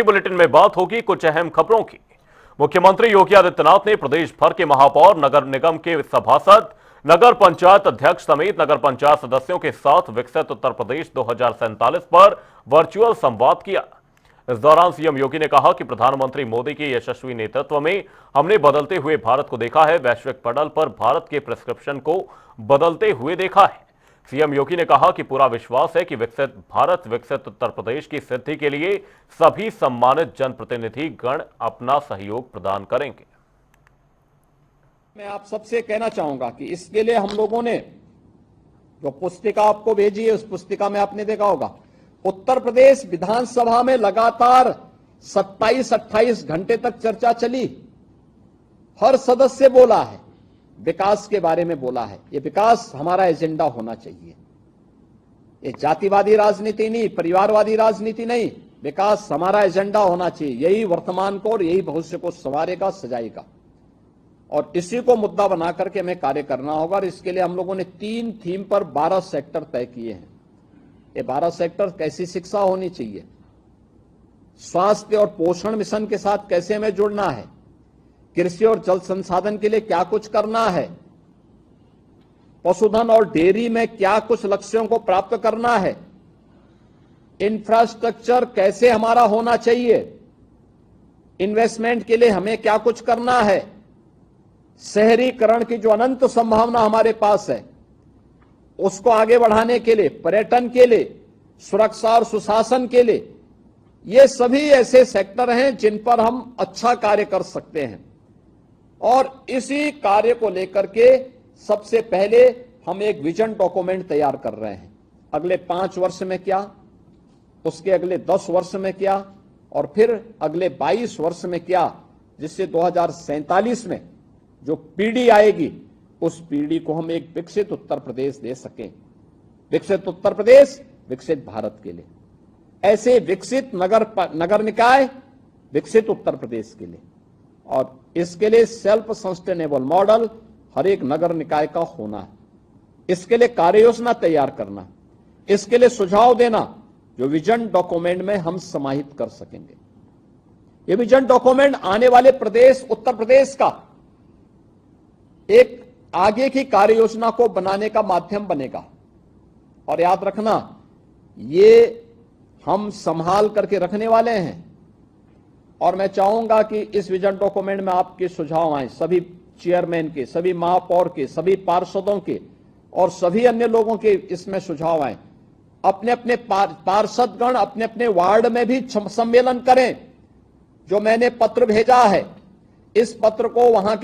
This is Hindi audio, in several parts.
बुलेटिन में बात होगी कुछ अहम खबरों की। मुख्यमंत्री योगी आदित्यनाथ ने प्रदेश भर के महापौर, नगर निगम के सभासद, नगर पंचायत अध्यक्ष समेत नगर पंचायत सदस्यों के साथ विकसित उत्तर प्रदेश 2047 पर वर्चुअल संवाद किया। इस दौरान सीएम योगी ने कहा कि प्रधानमंत्री मोदी के यशस्वी नेतृत्व में हमने बदलते हुए भारत को देखा है, वैश्विक पटल पर भारत के प्रिस्क्रिप्शन को बदलते हुए देखा है। सीएम योगी ने कहा कि पूरा विश्वास है कि विकसित भारत, विकसित उत्तर प्रदेश की सिद्धि के लिए सभी सम्मानित जनप्रतिनिधि गण अपना सहयोग प्रदान करेंगे। मैं आप सबसे कहना चाहूंगा कि इसके लिए हम लोगों ने जो पुस्तिका आपको भेजी है, उस पुस्तिका में आपने देखा होगा उत्तर प्रदेश विधानसभा में लगातार 27-28 घंटे तक चर्चा चली। हर सदस्य बोला है, विकास के बारे में बोला है। ये विकास हमारा एजेंडा होना चाहिए। ये जातिवादी राजनीति नहीं, परिवारवादी राजनीति नहीं, विकास हमारा एजेंडा होना चाहिए। यही वर्तमान को और यही भविष्य को संवारेगा, सजाएगा, और इसी को मुद्दा बना करके हमें कार्य करना होगा। और इसके लिए हम लोगों ने 3 थीम पर 12 सेक्टर तय किए हैं। ये 12 सेक्टर कैसी शिक्षा होनी चाहिए, स्वास्थ्य और पोषण मिशन के साथ कैसे हमें जुड़ना है, कृषि और जल संसाधन के लिए क्या कुछ करना है, पशुधन और डेयरी में क्या कुछ लक्ष्यों को प्राप्त करना है, इंफ्रास्ट्रक्चर कैसे हमारा होना चाहिए, इन्वेस्टमेंट के लिए हमें क्या कुछ करना है, शहरीकरण की जो अनंत संभावना हमारे पास है उसको आगे बढ़ाने के लिए, पर्यटन के लिए, सुरक्षा और सुशासन के लिए, ये सभी ऐसे सेक्टर हैं जिन पर हम अच्छा कार्य कर सकते हैं। और इसी कार्य को लेकर के सबसे पहले हम एक विजन डॉक्यूमेंट तैयार कर रहे हैं। अगले 5 वर्ष में क्या, उसके अगले 10 वर्ष में क्या, और फिर अगले 22 वर्ष में क्या, जिससे 2047 में जो पीढ़ी आएगी उस पीढ़ी को हम एक विकसित उत्तर प्रदेश दे सकें। विकसित उत्तर प्रदेश विकसित भारत के लिए, ऐसे विकसित नगर निकाय विकसित उत्तर प्रदेश के लिए, और इसके लिए सेल्फ सस्टेनेबल मॉडल हर एक नगर निकाय का होना है। इसके लिए कार्य योजना तैयार करना, इसके लिए सुझाव देना जो विजन डॉक्यूमेंट में हम समाहित कर सकेंगे। ये विजन डॉक्यूमेंट आने वाले प्रदेश उत्तर प्रदेश का एक आगे की कार्य योजना को बनाने का माध्यम बनेगा। और याद रखना, ये हम संभाल करके रखने वाले हैं। और मैं चाहूंगा कि इस विजन डॉक्यूमेंट में आपके सुझाव आए, सभी चेयरमैन के, सभी महापौर के, सभी पार्षदों के और सभी अन्य लोगों के इसमें सुझाव आए। अपने अपने पार्षदगण अपने अपने वार्ड में भी सम्मेलन करें। जो मैंने पत्र भेजा है, इस पत्र को वहां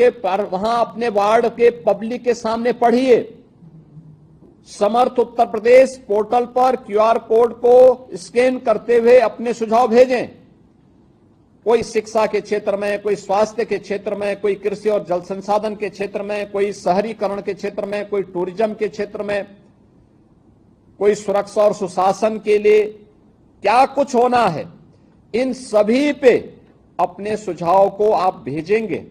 अपने वार्ड के पब्लिक के सामने पढ़िए। समर्थ उत्तर प्रदेश पोर्टल पर QR कोड को स्कैन करते हुए अपने सुझाव भेजें। कोई शिक्षा के क्षेत्र में, कोई स्वास्थ्य के क्षेत्र में, कोई कृषि और जल संसाधन के क्षेत्र में, कोई शहरीकरण के क्षेत्र में, कोई टूरिज्म के क्षेत्र में, कोई सुरक्षा और सुशासन के लिए क्या कुछ होना है, इन सभी पे अपने सुझाव को आप भेजेंगे